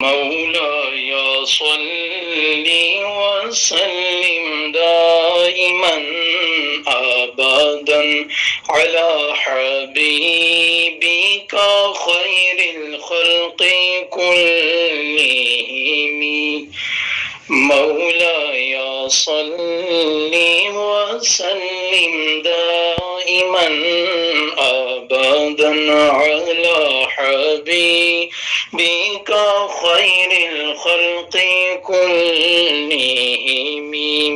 مولاي صل وسلم دائما أبدا على حبيبك خير الخلق كلهم. مولاي صل وسلم دائما أبدا على حبيبك خير الخلق كلهم.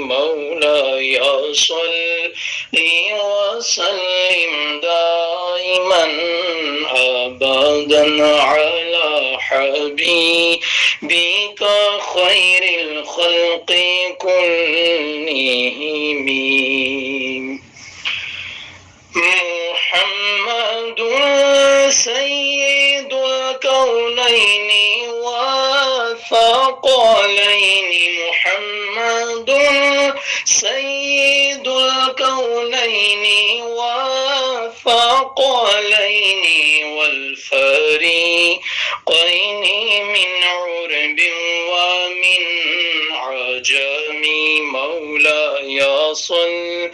مولاي صل وسلم دائما أبدا على حبيبك خير الخلق كلهم. محمد سيد الكونين والثقلين. محمد سيد الكونين والثقلين والفريقين من عرب ومن عجم. مولاي صل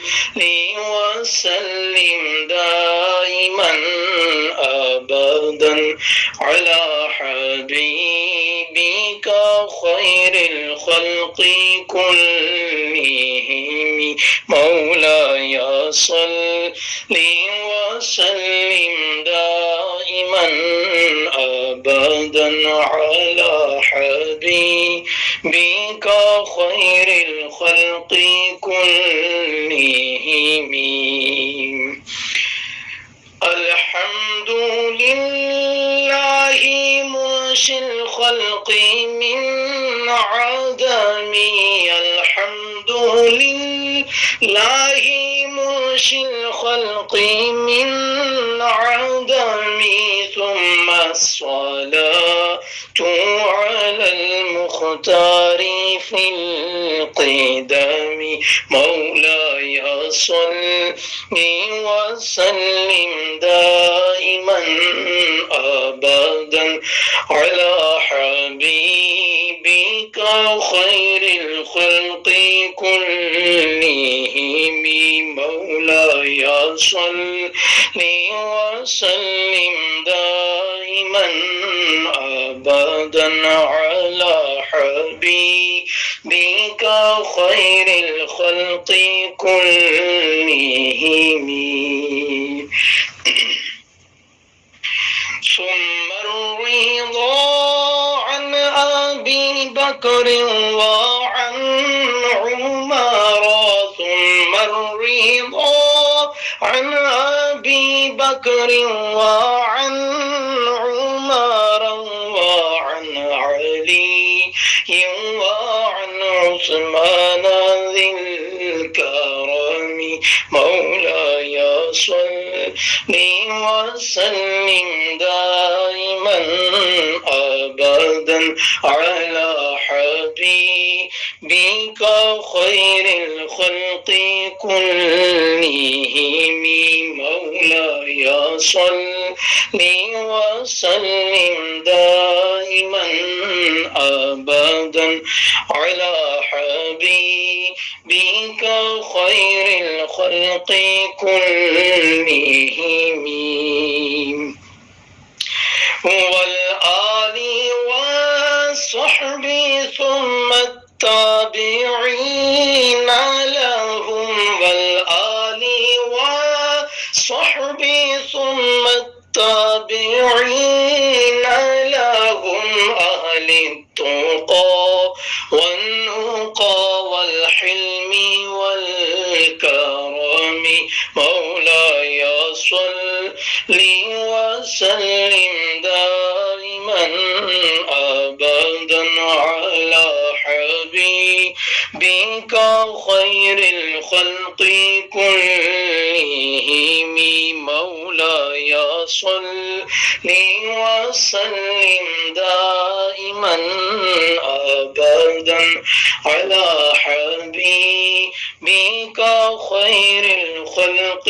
وسلم دائما أبدا على حبيبك خير الخلق كلهم. مولاي صل وسلم دائما أبدا على حبيبك خير الخلق كلهم. الحمد لله منشئ الخلق من عدم. الحمد لله منشئ الخلق من عدم. ثم الصلاة على المختار في القدم. مولاي صل وسلم دائما أبدا على حبيبك خير الخلق كلهم. مولاي صل وسلم دائما أبدا على حبيبك خير الخلق كلهم. ثم الرضا عن أبي بكر وعن عمر. ثم الرضا عن أبي بكر وعن عمر وعن علي وعن عثمان ذي الكرم. مولاي صل وسلم دائما أبدا على حبيبك خير الخلق كلهم. مولاي صل وسلم دائما أبدا على حبيبك خير الخلق كلهم. والآل والصحب ثم التابعين لهم. والآل والصحب ثم التابعين لهم. أهل التقى والنقى والحلم والكرم. مولاي صل وسلم دائما أبدا على حبيبك خير الخلق كلهم. مولاي صل وسلم دائما أبدا على حبيبك خير الخلق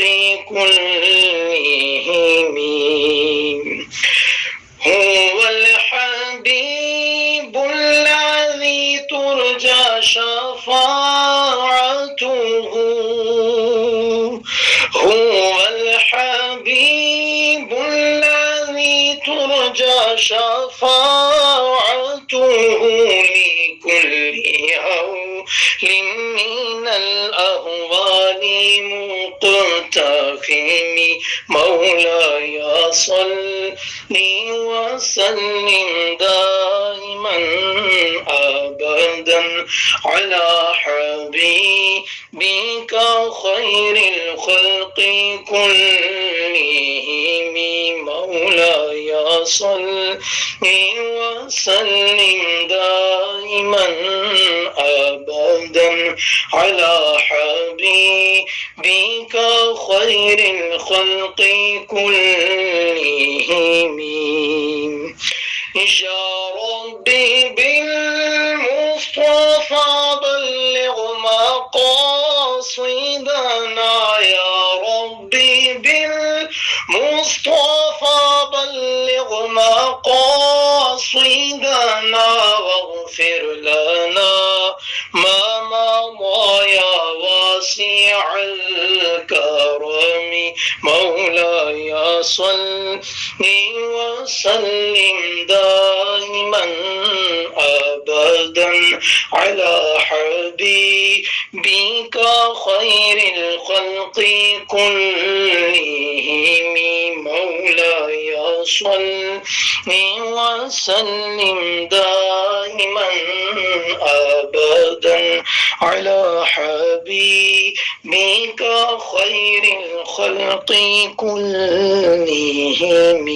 كلهم. هو الحبيب شفاعته هو الحبيب الذي ترجى شفاعته لكل هول من الأهوال مقتحم مولاي صل وسلم دائما أبدا على حبيبك خير الخلق كلهم مولاي صل وسلم دائما أبدا على حبيبك خير الخلق كلهم يا ربي بالمصطفى بلغ مقاصدنا يا ربي بالمصطفى بلغ مقاصدنا واغفر لنا ما مضى يا واسع الكرم مولاي صل وسلم دائما أبدا على حبيبك خير الخلق كلهم مولاي صل وسلم دائما أبدا على حبيبك خير الخلق كلهم